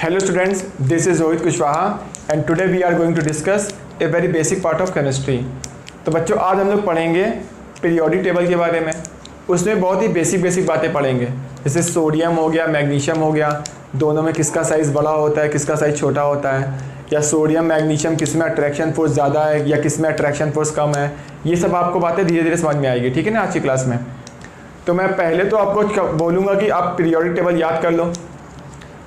Hello students, this is Rohit Kushwaha and today we are going to discuss a very basic part of chemistry। तो बच्चों आज हम लोग पढ़ेंगे periodic table के बारे में। उसमें बहुत ही बेसिक बातें पढ़ेंगे, जैसे सोडियम हो गया, मैग्नीशियम हो गया, दोनों में किसका साइज़ बड़ा होता है, किसका साइज़ छोटा होता है, या सोडियम मैग्नीशियम किस में अट्रैक्शन फोर्स ज़्यादा है या किस में अट्रैक्शन फोर्स कम है। ये सब आपको बातें धीरे धीरे समझ में आएगी, ठीक है ना, आज की क्लास में। तो मैं पहले तो आपको बोलूँगा कि आप पीरियोडिक टेबल याद कर लो,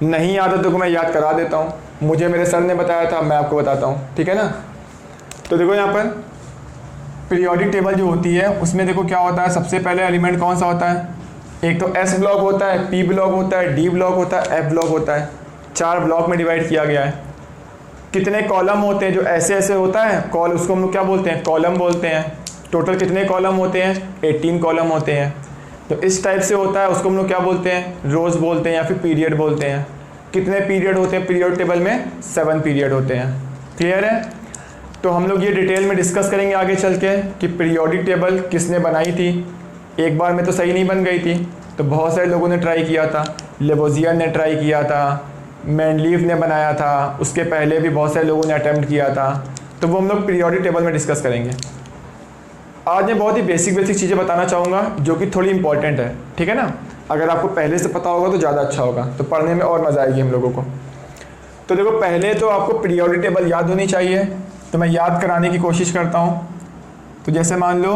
नहीं याद है तो मैं याद करा देता हूँ। मुझे मेरे सर ने बताया था, मैं आपको बताता हूँ, ठीक है ना। तो देखो यहाँ पर पीरियोडिक टेबल जो होती है उसमें देखो क्या होता है। सबसे पहले एलिमेंट कौन सा होता है, एक तो एस ब्लॉक होता है, पी ब्लॉक होता है, डी ब्लॉक होता है, एफ ब्लॉक होता है। 4 ब्लॉक में डिवाइड किया गया है। कितने कॉलम होते हैं, जो ऐसे होता है कॉल, उसको हम लोग क्या बोलते हैं, कॉलम बोलते हैं। टोटल कितने कॉलम होते हैं, 18 कॉलम होते हैं। तो इस टाइप से होता है, उसको हम लोग क्या बोलते हैं, रोज़ बोलते हैं या फिर पीरियड बोलते हैं। कितने पीरियड होते हैं पीरियड टेबल में, 7 पीरियड होते हैं। क्लियर है। तो हम लोग ये डिटेल में डिस्कस करेंगे आगे चल के कि पीरियोडिक टेबल किसने बनाई थी। एक बार में तो सही नहीं बन गई थी, तो बहुत सारे लोगों ने ट्राई किया था। लेवोजियर ने ट्राई किया था, मेंडलीव ने बनाया था, उसके पहले भी बहुत सारे लोगों ने अटैम्प्ट किया था। तो वो हम लोग पीरियोडिक टेबल में डिस्कस करेंगे। आज मैं बहुत ही बेसिक चीज़ें बताना चाहूँगा जो कि थोड़ी इंपॉर्टेंट है, ठीक है ना। अगर आपको पहले से पता होगा तो ज़्यादा अच्छा होगा, तो पढ़ने में और मज़ा आएगी हम लोगों को। तो देखो पहले तो आपको पीरियोडिक टेबल याद होनी चाहिए, तो मैं याद कराने की कोशिश करता हूँ। तो जैसे मान लो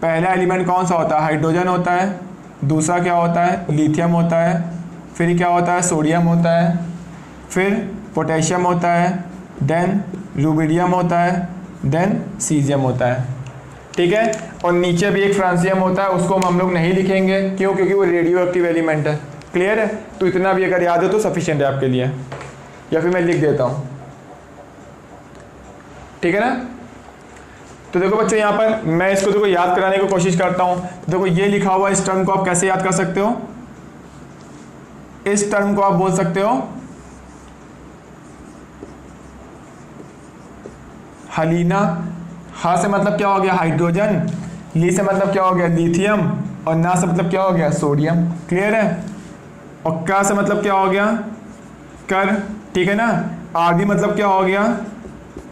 पहला एलिमेंट कौन सा होता है, हाइड्रोजन होता है। दूसरा क्या होता है, लिथियम होता है। फिर क्या होता है, सोडियम होता है। फिर पोटेशियम होता है। देन रूबिडियम होता है। देन सीजियम होता है, ठीक है। और नीचे भी एक फ्रांसियम होता है, उसको हम लोग नहीं लिखेंगे, क्यों, क्योंकि वो रेडियो एक्टिव एलिमेंट है। क्लियर है। तो इतना भी अगर याद हो तो सफिशिएंट है आपके लिए, या फिर मैं लिख देता हूँ, ठीक है ना। तो देखो बच्चों यहाँ पर मैं इसको देखो याद कराने की कोशिश करता हूँ। देखो ये लिखा हुआ, इस टर्म को आप कैसे याद कर सकते हो, इस टर्म को आप बोल सकते हो हलीना। हा से मतलब क्या हो गया, हाइड्रोजन। ली से मतलब क्या हो गया, लिथियम। और ना से मतलब क्या हो गया, सोडियम। क्लियर है। और का से मतलब क्या हो गया, कर, ठीक है ना। आर भी मतलब क्या हो गया,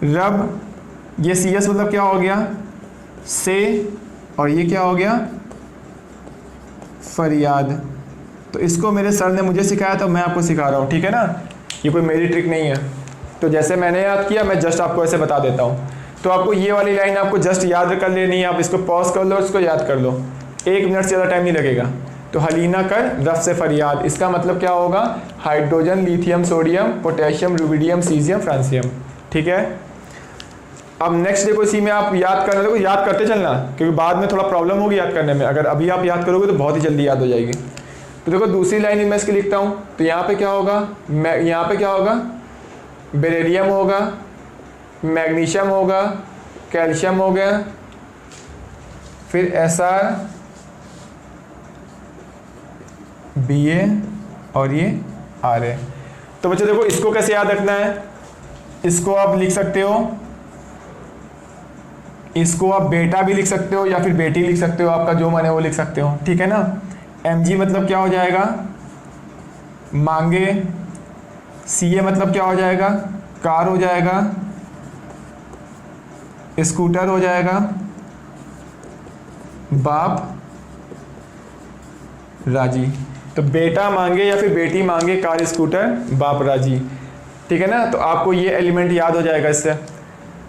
रब। ये सी एस मतलब क्या हो गया, से। और ये क्या हो गया, फरियाद। तो इसको मेरे सर ने मुझे सिखाया, तो मैं आपको सिखा रहा हूँ, ठीक है ना। ये कोई मेरी ट्रिक नहीं है। तो जैसे मैंने याद किया, मैं जस्ट आपको ऐसे बता देता हूँ। तो आपको ये वाली लाइन आपको जस्ट याद कर लेनी है। आप इसको पॉज कर लो, इसको याद कर लो, 1 मिनट से ज़्यादा टाइम नहीं लगेगा। तो हलीना कर, रफ से फरियाद, इसका मतलब क्या होगा, hydrogen, lithium, sodium, potassium, rubidium, caesium, francium, ठीक है। अब नेक्स्ट देखो, इसी में आप याद करना, देखो याद करते चलना, क्योंकि बाद में थोड़ा प्रॉब्लम होगी याद करने में। अगर अभी आप याद करोगे तो बहुत ही जल्दी याद हो जाएगी। तो देखो दूसरी लाइन में मैं इसकी लिखता हूँ। तो यहाँ पे क्या होगा, यहाँ पे क्या होगा, बेरिलियम होगा, मैग्नीशियम होगा, कैल्शियम हो गया, फिर Sr, Ba और ये Ra। तो बच्चों देखो इसको कैसे याद रखना है, इसको आप लिख सकते हो, इसको आप बेटा भी लिख सकते हो या फिर बेटी लिख सकते हो, आपका जो मन है वो लिख सकते हो, ठीक है ना। Mg मतलब क्या हो जाएगा, मांगे। Ca मतलब क्या हो जाएगा, कार हो जाएगा, स्कूटर हो जाएगा, बाप राजी। तो बेटा मांगे या फिर बेटी मांगे, कार, स्कूटर, बाप राजी, ठीक है ना। तो आपको ये एलिमेंट याद हो जाएगा इससे।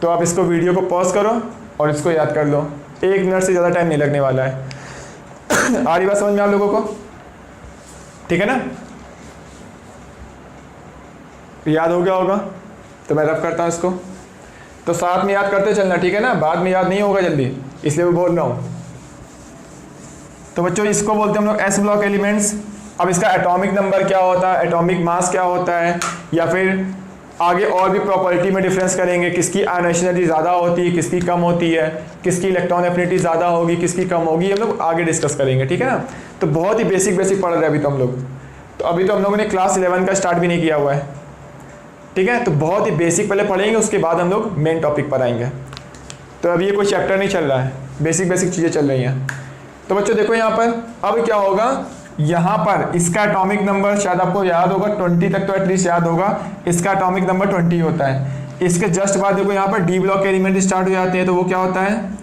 तो आप इसको वीडियो को पॉज करो और इसको याद कर लो, 1 मिनट से ज़्यादा टाइम नहीं लगने वाला है। आ रही बात समझ में आप लोगों को, ठीक है ना। याद हो गया होगा, तो मैं रफ करता हूँ इसको। तो साथ में याद करते चलना, ठीक है ना, बाद में याद नहीं होगा जल्दी, इसलिए मैं बोल रहा हूँ। तो बच्चों इसको बोलते हैं हम लोग एस ब्लॉक एलिमेंट्स। अब इसका एटॉमिक नंबर क्या होता है, एटॉमिक मास क्या होता है, या फिर आगे और भी प्रॉपर्टी में डिफरेंस करेंगे, किसकी आयन एनर्जी ज़्यादा होती है, किसकी कम होती है, किसकी इलेक्ट्रॉन एफिनिटी ज़्यादा होगी, किसकी कम होगी, हम लोग आगे डिस्कस करेंगे, ठीक है ना। तो बहुत ही बेसिक पढ़ रहे हैं अभी तो हम लोग। तो अभी तो हम लोगों ने क्लास 11 का स्टार्ट भी नहीं किया हुआ है, ठीक है। तो बहुत ही बेसिक पहले पढ़ेंगे, उसके बाद हम लोग मेन टॉपिक पर आएंगे। तो अभी ये कोई चैप्टर नहीं चल रहा है, बेसिक चीज़ें चल रही हैं। तो बच्चों देखो यहाँ पर अब क्या होगा, यहाँ पर इसका एटॉमिक नंबर शायद आपको याद होगा, 20 तक तो एटलीस्ट याद होगा, इसका एटॉमिक नंबर 20 होता है। इसके जस्ट बाद देखो यहाँ पर डी ब्लॉक के एलिमेंट स्टार्ट हो जाते हैं, तो वो क्या होता है,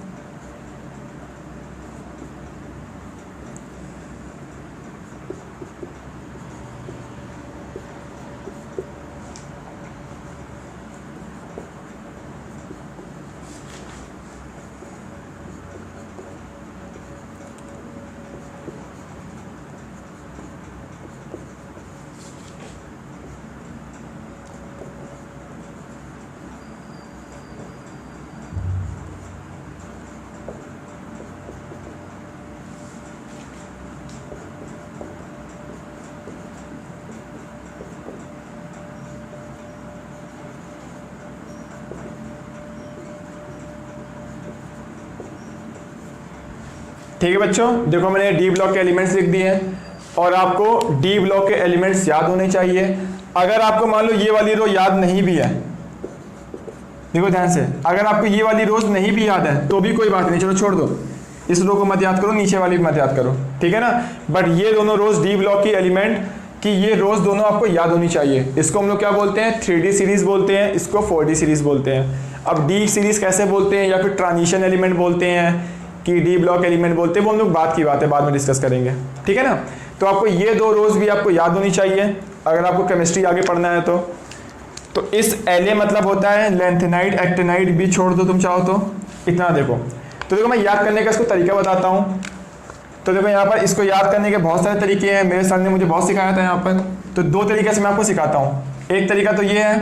ठीक है बच्चों। देखो मैंने डी ब्लॉक के एलिमेंट्स लिख दिए हैं और आपको डी ब्लॉक के एलिमेंट्स याद होने चाहिए। अगर आपको मान लो ये वाली रो याद नहीं भी है, देखो ध्यान से, अगर आपको ये वाली रोज नहीं भी याद है तो भी कोई बात नहीं, चलो छोड़ दो, इस रो को मत याद करो, नीचे वाली भी मत याद करो, ठीक है ना। बट ये दोनों रोज डी ब्लॉक की एलिमेंट की ये रोज दोनों आपको याद होनी चाहिए। इसको हम लोग क्या बोलते हैं, 3D सीरीज बोलते हैं, इसको 4D सीरीज बोलते हैं। अब डी सीरीज कैसे बोलते हैं या फिर ट्रांजिशन एलिमेंट बोलते हैं कि डी ब्लॉक एलिमेंट बोलते हैं, वो हम लोग बात की बात है, बाद में डिस्कस करेंगे, ठीक है ना। तो आपको ये दो रोज भी आपको याद होनी चाहिए अगर आपको केमिस्ट्री आगे पढ़ना है तो इस LA मतलब होता है लेंथेनाइड, एक्टिनाइड भी छोड़ दो तुम चाहो तो, इतना देखो। तो देखो मैं याद करने का इसको तरीका बताता हूँ। तो देखो यहाँ पर इसको याद करने के बहुत सारे तरीके हैं, मेरे सर ने मुझे बहुत सिखाया था यहाँ पर। तो दो तरीके से मैं आपको सिखाता हूँ। एक तरीका तो ये है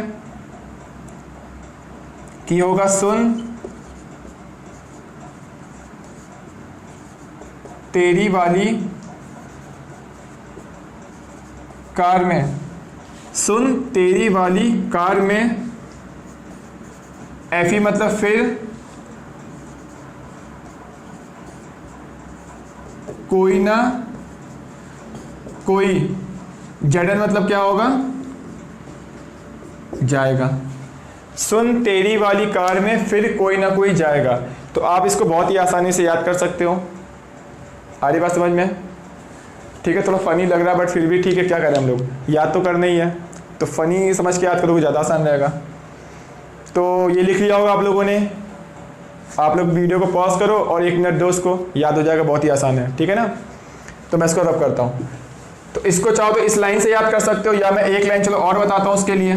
कि होगा सुन तेरी वाली कार में, सुन तेरी वाली कार में, एफी मतलब फिर, कोई ना कोई, जडन मतलब क्या होगा, जाएगा। सुन तेरी वाली कार में फिर कोई ना कोई जाएगा। तो आप इसको बहुत ही आसानी से याद कर सकते हो। आ रही बात समझ में, ठीक है। थोड़ा फनी लग रहा है बट फिर भी ठीक है, क्या करें हम लोग, याद तो करना ही है, तो फनी समझ के याद करोगे ज़्यादा आसान रहेगा। तो ये लिख लिया होगा आप लोगों ने, आप लोग वीडियो को पॉज करो और 1 मिनट दो, उसको याद हो जाएगा, बहुत ही आसान है, ठीक है ना। तो मैं इसको रब करता हूँ। तो इसको चाहो तो इस लाइन से याद कर सकते हो, या मैं एक लाइन चलो और बताता हूँ उसके लिए,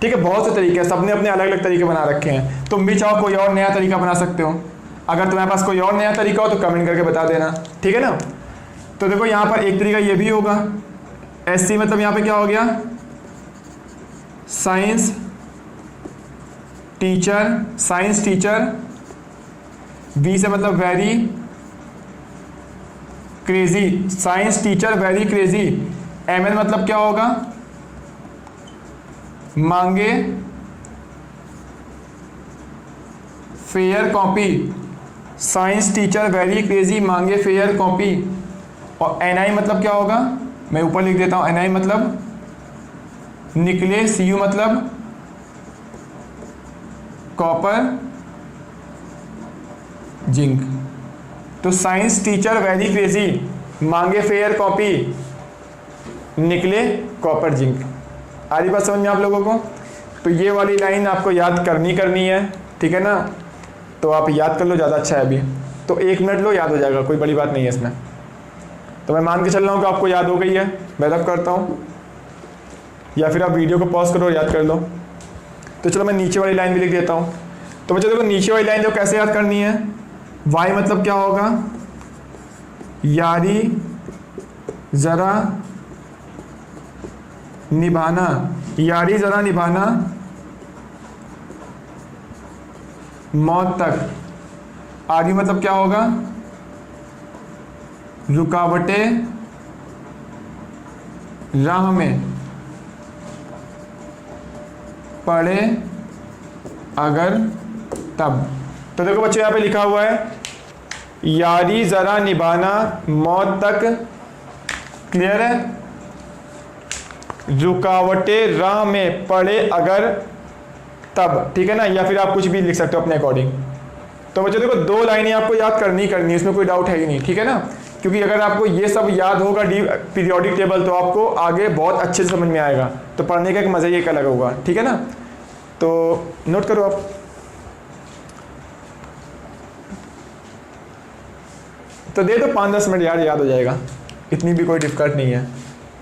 ठीक है। बहुत से तरीके हैं, सबने अपने अलग अलग तरीके बना रखे हैं, तुम भी चाहो कोई और नया तरीका बना सकते हो। अगर तुम्हारे पास कोई और नया तरीका हो तो कमेंट करके बता देना, ठीक है ना। तो देखो यहाँ पर एक तरीका ये भी होगा, SC मतलब यहाँ पे क्या हो गया, science teacher, science teacher. V से मतलब very crazy, science teacher very crazy. MN मतलब क्या होगा, मांगे fair copy, science teacher very crazy मांगे फेयर कॉपी। और NI मतलब क्या होगा, मैं ऊपर लिख देता हूँ, NI मतलब निकले, CU मतलब कॉपर जिंक। तो साइंस टीचर वेरी क्रेजी मांगे फेयर कॉपी, निकले कॉपर जिंक। आ रही बात समझ में आप लोगों को। तो ये वाली लाइन आपको याद करनी है, ठीक है ना। तो आप याद कर लो, ज़्यादा अच्छा है। अभी तो 1 मिनट लो, याद हो जाएगा, कोई बड़ी बात नहीं है इसमें। तो मैं मान के चल रहा हूँ कि आपको याद हो गई है, मैं रब करता हूँ, या फिर आप वीडियो को पॉज करो और याद कर लो। तो चलो मैं नीचे वाली लाइन भी लिख देता हूँ। तो बच्चों देखो नीचे वाली लाइन जो कैसे याद करनी है, Y मतलब क्या होगा, यारी ज़रा निभाना, यारी ज़रा निभाना मौत तक। आगे मतलब क्या होगा, रुकावटें राह में पड़े अगर तब। तो देखो बच्चों यहाँ पे लिखा हुआ है यारी ज़रा निभाना मौत तक, क्लियर है। रुकावटें राह में पड़े अगर तब, ठीक है ना। या फिर आप कुछ भी लिख सकते हो अपने अकॉर्डिंग। तो बच्चों देखो 2 लाइनें आपको याद करनी है, इसमें कोई डाउट है ही नहीं, ठीक है ना। क्योंकि अगर आपको ये सब याद होगा पीरियोडिक टेबल तो आपको आगे बहुत अच्छे से समझ में आएगा, तो पढ़ने का एक मज़ा ही एक अलग होगा, ठीक है ना। तो नोट करो आप। तो दे दो 5-10 मिनट यार, याद हो जाएगा, इतनी भी कोई डिफिकल्ट नहीं है,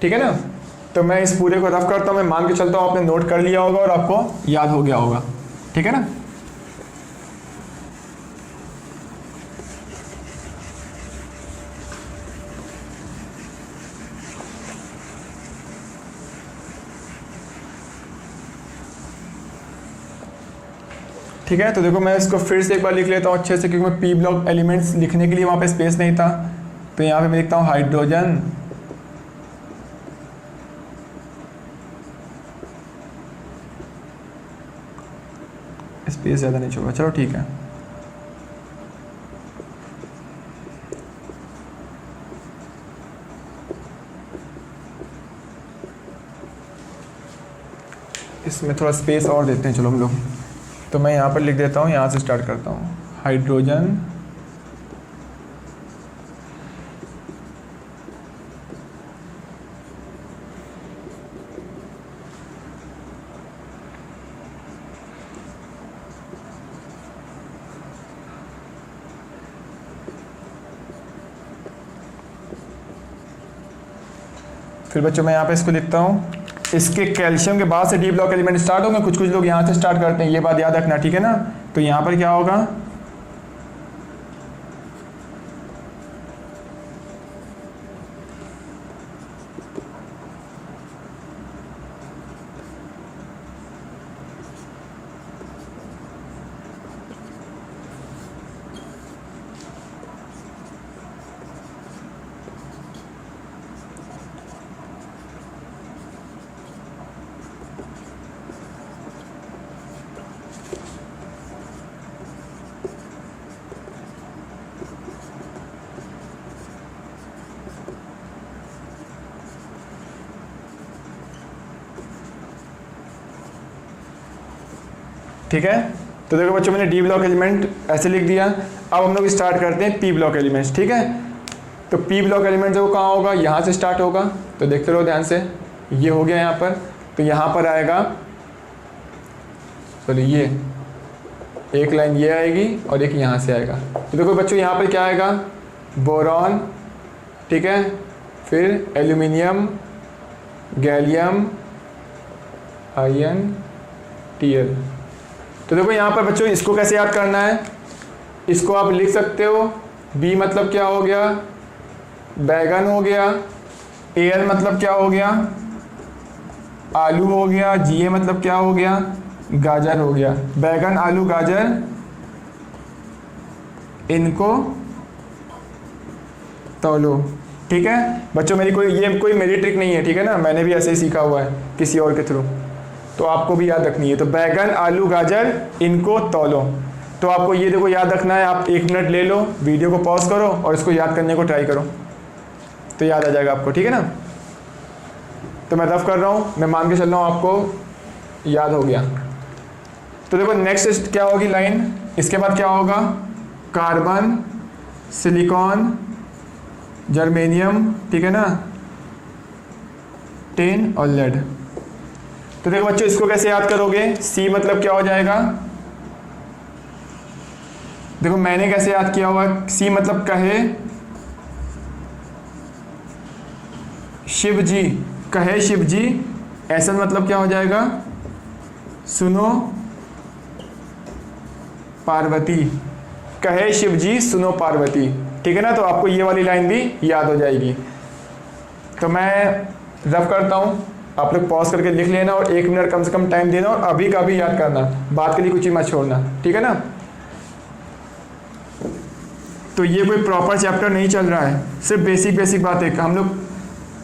ठीक है ना। तो मैं इस पूरे को रफ करता हूँ, मैं मान के चलता हूँ आपने नोट कर लिया होगा और आपको याद हो गया होगा, ठीक है ना। ठीक है, तो देखो मैं इसको फिर से एक बार लिख लेता हूँ अच्छे से, क्योंकि मैं पी ब्लॉक एलिमेंट्स लिखने के लिए वहाँ पे स्पेस नहीं था। तो यहाँ पे मैं लिखता हूँ हाइड्रोजन, स्पेस ज़्यादा नहीं छोड़ा, चलो ठीक है। इसमें थोड़ा स्पेस और देते हैं चलो हम लोग। तो मैं यहाँ पर लिख देता हूँ, यहाँ से स्टार्ट करता हूँ, हाइड्रोजन, फिर बच्चों मैं यहाँ पे इसको लिखता हूँ। इसके कैल्शियम के बाद से डी ब्लॉक एलिमेंट स्टार्ट होंगे, कुछ कुछ लोग यहाँ से स्टार्ट करते हैं, ये बात याद रखना, ठीक है ना। तो यहाँ पर क्या होगा, ठीक है। तो देखो बच्चों मैंने डी ब्लॉक एलिमेंट ऐसे लिख दिया। अब हम लोग स्टार्ट करते हैं पी ब्लॉक एलिमेंट्स, ठीक है। तो पी ब्लॉक एलिमेंट जो कहाँ होगा, यहाँ से स्टार्ट होगा। तो देखते रहो ध्यान से, ये हो गया यहाँ पर। तो यहाँ पर आएगा, चलो ये एक लाइन ये आएगी और एक यहाँ से आएगा। तो देखो बच्चों यहाँ पर क्या आएगा, बोरॉन, ठीक है, फिर एल्यूमिनियम, गैलियम, आयरन, टीएल। तो देखो यहाँ पर बच्चों इसको कैसे याद करना है, इसको आप लिख सकते हो। बी मतलब क्या हो गया, बैगन हो गया। एल मतलब क्या हो गया, आलू हो गया। जीए मतलब क्या हो गया, गाजर हो गया। बैगन, आलू, गाजर, इनको तौलो, ठीक है बच्चों। कोई मेरी ट्रिक नहीं है, ठीक है ना, मैंने भी ऐसे ही सीखा हुआ है किसी और के थ्रू, तो आपको भी याद रखनी है। तो बैगन, आलू, गाजर, इनको तौलो। तो आपको ये देखो याद रखना है। आप 1 मिनट ले लो, वीडियो को पॉज करो और इसको याद करने को ट्राई करो, तो याद आ जाएगा आपको, ठीक है ना। तो मैं रफ कर रहा हूँ, मैं मान के चल रहा हूँ आपको याद हो गया। तो देखो नेक्स्ट क्या होगी लाइन, इसके बाद क्या होगा, कार्बन, सिलिकॉन, जर्मेनियम, ठीक है ना, टिन और लेड। तो देखो बच्चों इसको कैसे याद करोगे, सी मतलब क्या हो जाएगा, देखो मैंने कैसे याद किया हुआ, सी मतलब कहे शिव जी, कहे शिव जी। ऐसा मतलब क्या हो जाएगा, सुनो पार्वती, कहे शिव जी सुनो पार्वती, ठीक है ना। तो आपको ये वाली लाइन भी याद हो जाएगी। तो मैं रफ करता हूँ, आप लोग पॉज करके लिख लेना और 1 मिनट कम से कम टाइम देना और अभी का भी याद करना, बात के लिए कुछ ही मत छोड़ना, ठीक है ना। तो ये कोई प्रॉपर चैप्टर नहीं चल रहा है, सिर्फ बेसिक बातें। हम लोग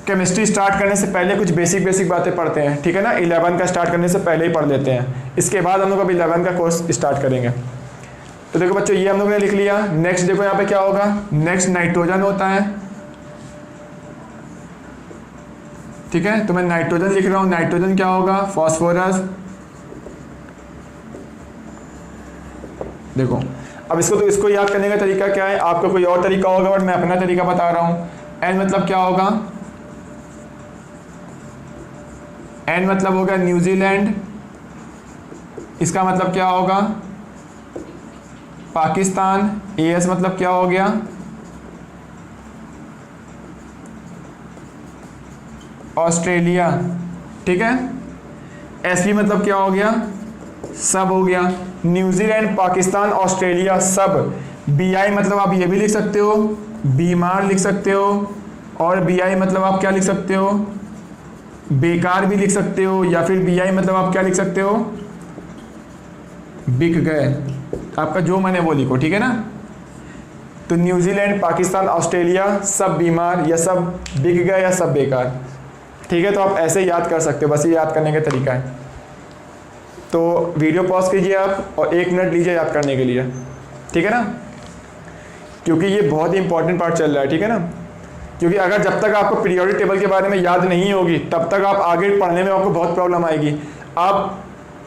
केमिस्ट्री स्टार्ट करने से पहले कुछ बेसिक बातें पढ़ते हैं, ठीक है ना। 11 का स्टार्ट करने से पहले ही पढ़ लेते हैं, इसके बाद हम लोग अब 11 का कोर्स स्टार्ट करेंगे। तो देखो बच्चों ये हम लोग ने लिख लिया। नेक्स्ट देखो यहाँ पे क्या होगा, नेक्स्ट नाइट्रोजन होता है, ठीक है। तो मैं नाइट्रोजन लिख रहा हूँ। नाइट्रोजन क्या होगा, फॉस्फोरस। देखो अब इसको याद करने का तरीका क्या है, आपका कोई और तरीका होगा बट मैं अपना तरीका बता रहा हूँ। एन मतलब क्या होगा, एन मतलब होगा न्यूजीलैंड, इसका मतलब क्या होगा पाकिस्तान। एस मतलब क्या हो गया ऑस्ट्रेलिया, ठीक है। एस पी मतलब क्या हो गया सब हो गया, न्यूजीलैंड पाकिस्तान ऑस्ट्रेलिया सब। बी आई मतलब आप ये भी लिख सकते हो बीमार लिख सकते हो, और बी आई मतलब आप क्या लिख सकते हो बेकार भी लिख सकते हो, या फिर बी आई मतलब आप क्या लिख सकते हो बिक गए। आपका जो मन है वो लिखो, ठीक है ना। तो न्यूजीलैंड पाकिस्तान ऑस्ट्रेलिया सब बीमार या सब बिक गए या सब बेकार, ठीक है। तो आप ऐसे याद कर सकते हो, बस ये याद करने का तरीका है। तो वीडियो पॉज कीजिए आप और 1 मिनट लीजिए याद करने के लिए, ठीक है ना, क्योंकि ये बहुत ही इंपॉर्टेंट पार्ट चल रहा है, ठीक है ना। क्योंकि अगर जब तक आपको पीरियोडिक टेबल के बारे में याद नहीं होगी तब तक आप आगे पढ़ने में आपको बहुत प्रॉब्लम आएगी। आप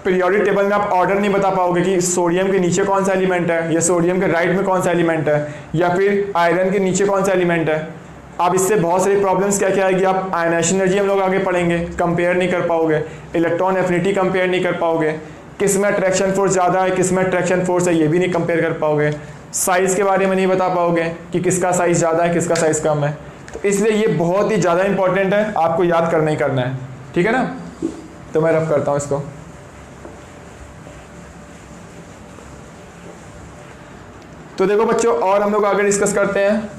पीरियोडिक टेबल में आप ऑर्डर नहीं बता पाओगे कि सोडियम के नीचे कौन सा एलिमेंट है, या सोडियम के राइट में कौन सा एलिमेंट है, या फिर आयरन के नीचे कौन सा एलिमेंट है। आप इससे बहुत सारी प्रॉब्लम्स क्या क्या आएगी, आप आयनाइजेशन एनर्जी हम लोग आगे पढ़ेंगे, कंपेयर नहीं कर पाओगे, इलेक्ट्रॉन एफिनिटी कंपेयर नहीं कर पाओगे, किस में अट्रैक्शन फोर्स ज़्यादा है किस में अट्रैक्शन फोर्स है ये भी नहीं कंपेयर कर पाओगे, साइज़ के बारे में नहीं बता पाओगे कि किसका साइज़ ज़्यादा है किसका साइज़ कम है। तो इसलिए ये बहुत ही ज़्यादा इंपॉर्टेंट है, आपको याद करना ही करना है, ठीक है ना। तो मैं रफ करता हूँ इसको। तो देखो बच्चों, और हम लोग आगे डिस्कस करते हैं।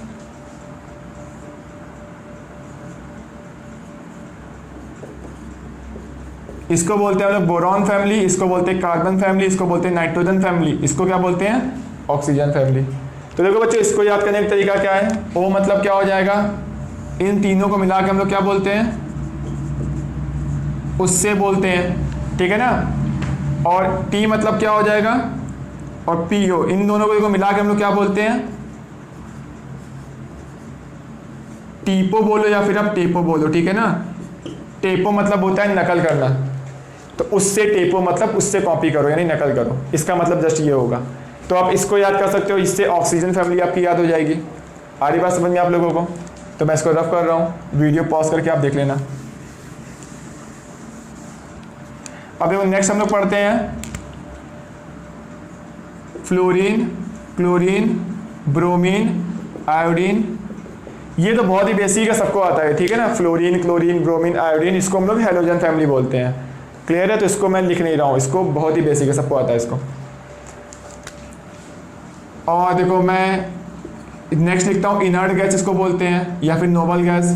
इसको बोलते हैं हम लोग बोरॉन फैमिली, इसको बोलते हैं कार्बन फैमिली, इसको बोलते हैं नाइट्रोजन फैमिली, इसको क्या बोलते हैं ऑक्सीजन फैमिली। तो देखो बच्चों, इसको याद करने का तरीका क्या है, ओ मतलब क्या हो जाएगा, इन तीनों को मिला के हम लोग क्या बोलते हैं उससे बोलते हैं, ठीक है ना। और टी मतलब क्या हो जाएगा, और पी ओ, इन दोनों को मिला के हम लोग क्या बोलते हैं टीपो बोलो या फिर आप टेपो बोलो, ठीक है ना। टेपो मतलब होता है नकल करना, तो उससे टेपो मतलब उससे कॉपी करो यानी नकल करो, इसका मतलब जस्ट ये होगा। तो आप इसको याद कर सकते हो, इससे ऑक्सीजन फैमिली आपकी याद हो जाएगी। आ रही बात समझ में आप लोगों को। तो मैं इसको रफ कर रहा हूँ, वीडियो पॉज करके आप देख लेना। अब देखो नेक्स्ट हम लोग पढ़ते हैं फ्लोरीन, क्लोरीन, ब्रोमीन, आयोडीन। ये तो बहुत ही बेसिक है, सबको आता है, ठीक है ना। फ्लोरीन, क्लोरीन, ब्रोमीन, आयोडीन, इसको हम लोग हेलोजन फैमिली बोलते हैं। क्लियर है, तो इसको मैं लिख नहीं रहा हूँ, इसको बहुत ही बेसिक है, सबको आता है इसको। और देखो मैं नेक्स्ट लिखता हूँ इनर्ट गैस इसको बोलते हैं, या फिर नोबल गैस।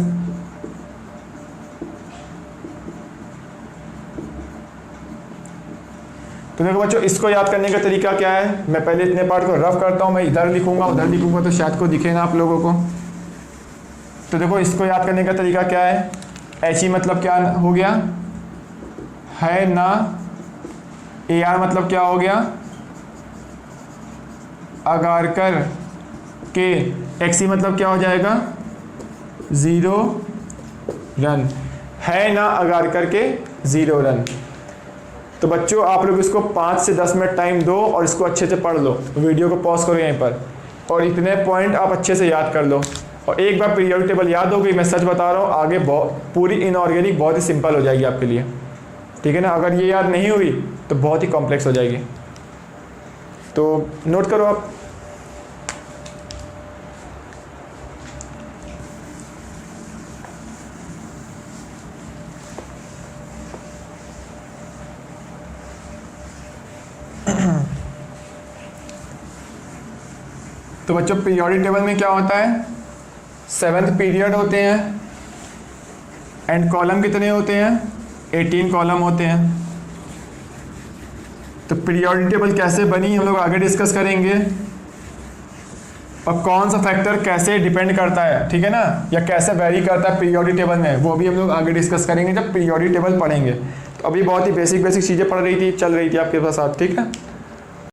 तो देखो बच्चों, इसको याद करने का तरीका क्या है, मैं पहले इतने पार्ट को रफ करता हूँ, मैं इधर लिखूंगा उधर लिखूंगा तो शायद को दिखे ना आप लोगों को। तो देखो इसको याद करने का तरीका क्या है, एच ई मतलब क्या हो गया है ना, ए आर मतलब क्या हो गया अगारकर के, एक्सी मतलब क्या हो जाएगा 0 रन, है ना अगारकर के 0 रन। तो बच्चों आप लोग इसको 5 से 10 मिनट टाइम दो और इसको अच्छे से पढ़ लो, वीडियो को पॉज करो यहीं पर, और इतने पॉइंट आप अच्छे से याद कर लो। और एक बार पीरियोडिक टेबल याद हो गई, मैं सच बता रहा हूँ, आगे पूरी इनऑर्गेनिक बहुत ही सिंपल हो जाएगी आपके लिए, ठीक है ना। अगर ये याद नहीं हुई तो बहुत ही कॉम्प्लेक्स हो जाएगी। तो नोट करो आप। तो बच्चों पीरियोडिक टेबल में क्या होता है, 7th पीरियड होते हैं, एंड कॉलम कितने होते हैं 18 कॉलम होते हैं। तो पीरियोडिक टेबल कैसे बनी हम लोग आगे डिस्कस करेंगे, और कौन सा फैक्टर कैसे डिपेंड करता है, ठीक है ना, या कैसे वेरी करता है पीरियोडिक टेबल में, वो भी हम लोग आगे डिस्कस करेंगे जब पीरियोडिक टेबल पढ़ेंगे। तो अभी बहुत ही बेसिक चीज़ें पढ़ रही थी चल रही थी आपके पास, ठीक है।